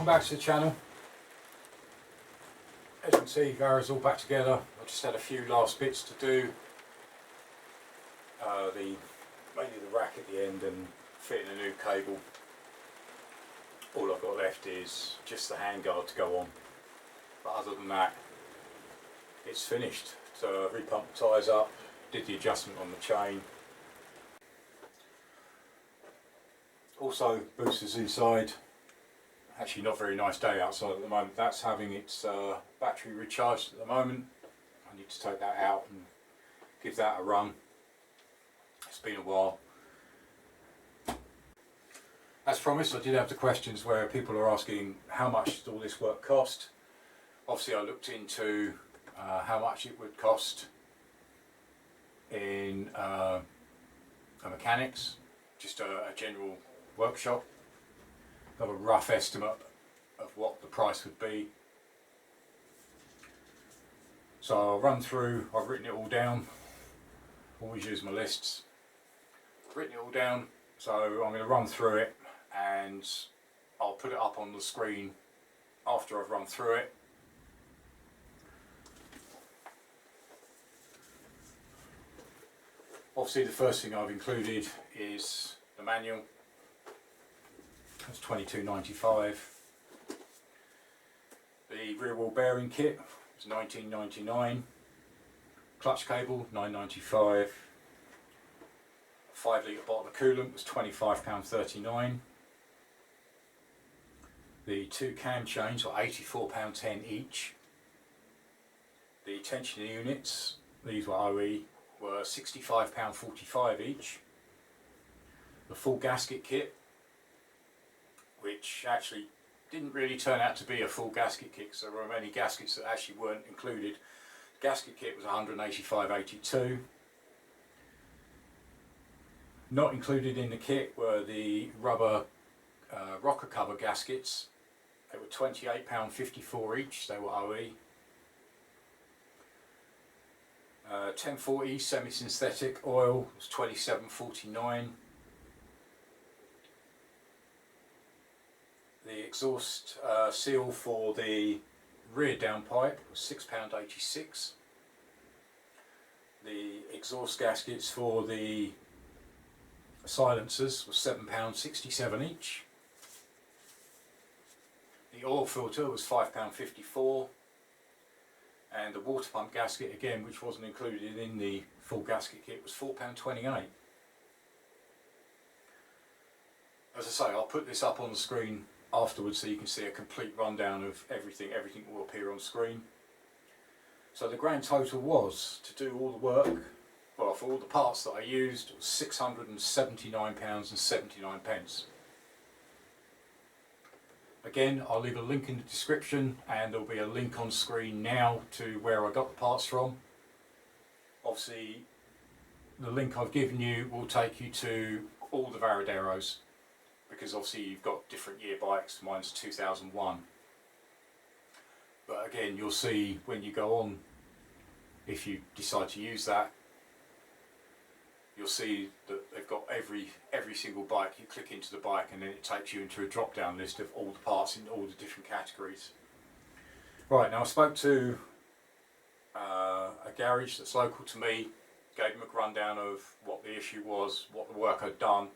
welcome back to the channel. As you can see, Vara's all back together. I just had a few last bits to do. Mainly the rack at the end and fitting a new cable. All I've got left is just the handguard to go on. But other than that, it's finished. So I repumped the tyres up, did the adjustment on the chain. Also, boosters inside. Actually not very nice day outside at the moment. That's having its battery recharged at the moment. I need to take that out and give that a run. It's been a while. As promised, I did have the questions where people are asking how much did all this work cost. Obviously I looked into how much it would cost in a mechanics, just a general workshop. Got a rough estimate of what the price would be. So I'll run through, I've written it all down, always use my lists. I've written it all down, so I'm going to run through it and I'll put it up on the screen after I've run through it. Obviously the first thing I've included is the manual. That's $22.95. The rear wheel bearing kit was $19.99. Clutch cable $9.95. 5 litre bottle of coolant was £25.39. The 2 cam chains were £84.10 each. The tensioner units, these were OE, were £65.45 each. The full gasket kit, which actually didn't really turn out to be a full gasket kit because there were many gaskets that actually weren't included. The gasket kit was £185.82. Not included in the kit were the rubber rocker cover gaskets. They were £28.54 each, they were OE. 1040 semi-synthetic oil was £27.49. The exhaust seal for the rear downpipe was £6.86. The exhaust gaskets for the silencers was £7.67 each. The oil filter was £5.54. And the water pump gasket, again, which wasn't included in the full gasket kit, was £4.28. As I say, I'll put this up on the screen afterwards so you can see a complete rundown of everything. Everything will appear on screen. So the grand total was, to do all the work, well, for all the parts that I used, it was £679.79. Again, I'll leave a link in the description and there'll be a link on screen now to where I got the parts from. Obviously, the link I've given you will take you to all the Varaderos, because obviously you've got different year bikes. Mine's 2001. But again, you'll see when you go on, if you decide to use that, you'll see that they've got every single bike. You click into the bike and then it takes you into a drop down list of all the parts in all the different categories. Right, now I spoke to a garage that's local to me, gave them a rundown of what the issue was, what the work I'd done,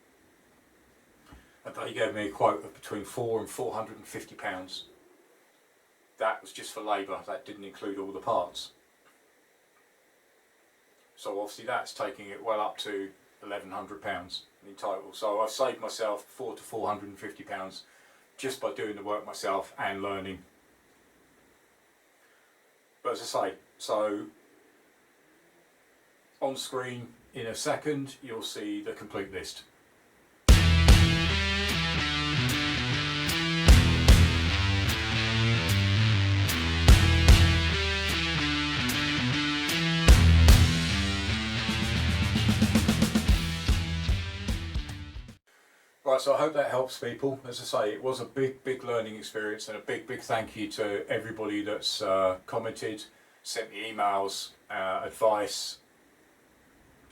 and they gave me a quote of between £400 and £450. That was just for labour, that didn't include all the parts. So obviously that's taking it well up to £1,100 in total. So I've saved myself £400 to £450 just by doing the work myself and learning. But as I say, so on screen in a second you'll see the complete list. Right, so I hope that helps people. As I say, it was a big learning experience, and a big thank you to everybody that's commented, sent me emails, advice.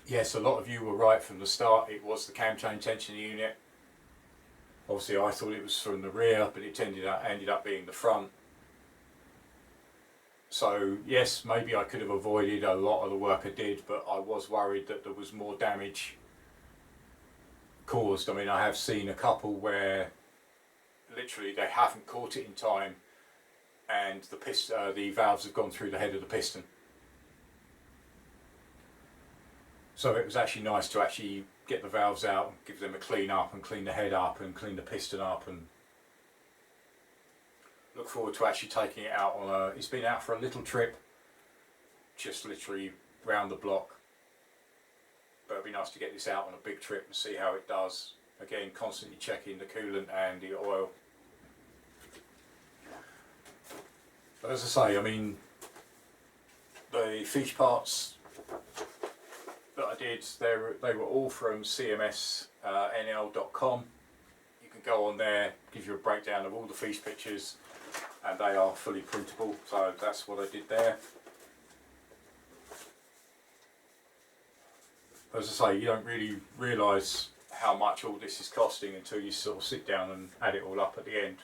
Yes, a lot of you were right from the start. It was the cam chain tensioner unit. Obviously I thought it was from the rear, but it ended up being the front. So yes, maybe I could have avoided a lot of the work I did, but I was worried that there was more damage caused. I mean, I have seen a couple where literally they haven't caught it in time and the valves have gone through the head of the piston. So it was actually nice to actually get the valves out, give them a clean up and clean the head up and clean the piston up, and look forward to actually taking it out on a, it's been out for a little trip, just literally round the block. But it'd be nice to get this out on a big trip and see how it does. Again, constantly checking the coolant and the oil. But as I say, I mean, the fiche parts that I did, they were all from cmsnl.com. You can go on there, give you a breakdown of all the fiche pictures, and they are fully printable, so that's what I did there. As I say, you don't really realise how much all this is costing until you sort of sit down and add it all up at the end.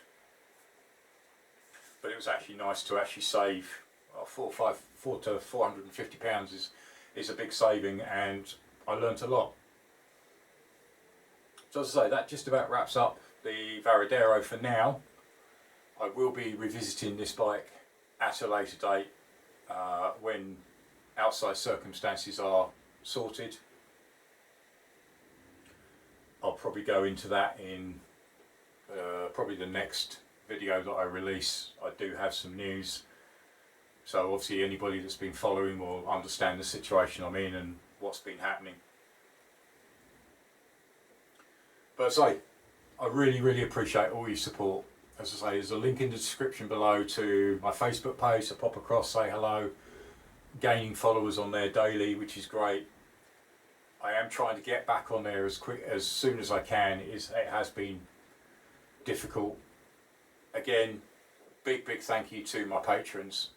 But it was actually nice to actually save £400 to £450 is a big saving, and I learnt a lot. So as I say, that just about wraps up the Varadero for now. I will be revisiting this bike at a later date when outside circumstances are sorted. I'll probably go into that in probably the next video that I release. I do have some news, so obviously anybody that's been following will understand the situation I'm in and what's been happening. But as I say, I really appreciate all your support. As I say, there's a link in the description below to my Facebook page, so pop across, say hello. Gaining followers on there daily, which is great. I am trying to get back on there as soon as I can. It has been difficult. Again, big thank you to my patrons.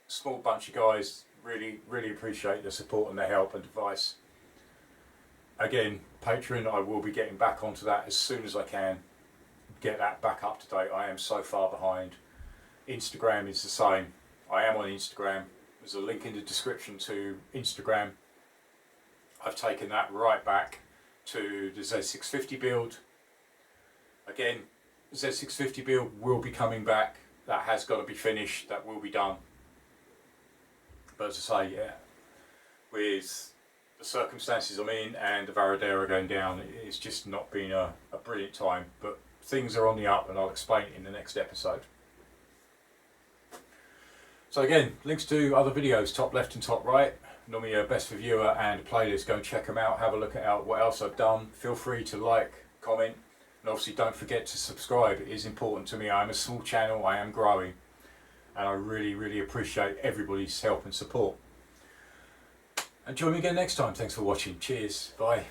Small bunch of guys, really appreciate the support and the help and advice. Again, Patron, I will be getting back onto that as soon as I can. Get that back up to date. I am so far behind. Instagram is the same. I am on Instagram. There's a link in the description to Instagram. I've taken that right back to the Z650 build. Again, the Z650 build will be coming back. That has got to be finished. That will be done. But as I say, yeah, with the circumstances I'm in and the Varadero going down, it's just not been a brilliant time. But things are on the up, and I'll explain it in the next episode. So again, links to other videos, top left and top right. Normally a best for viewer and a playlist. Go and check them out. Have a look at what else I've done. Feel free to like, comment, and obviously don't forget to subscribe. It is important to me. I'm a small channel. I am growing, and I really appreciate everybody's help and support. And join me again next time. Thanks for watching. Cheers. Bye.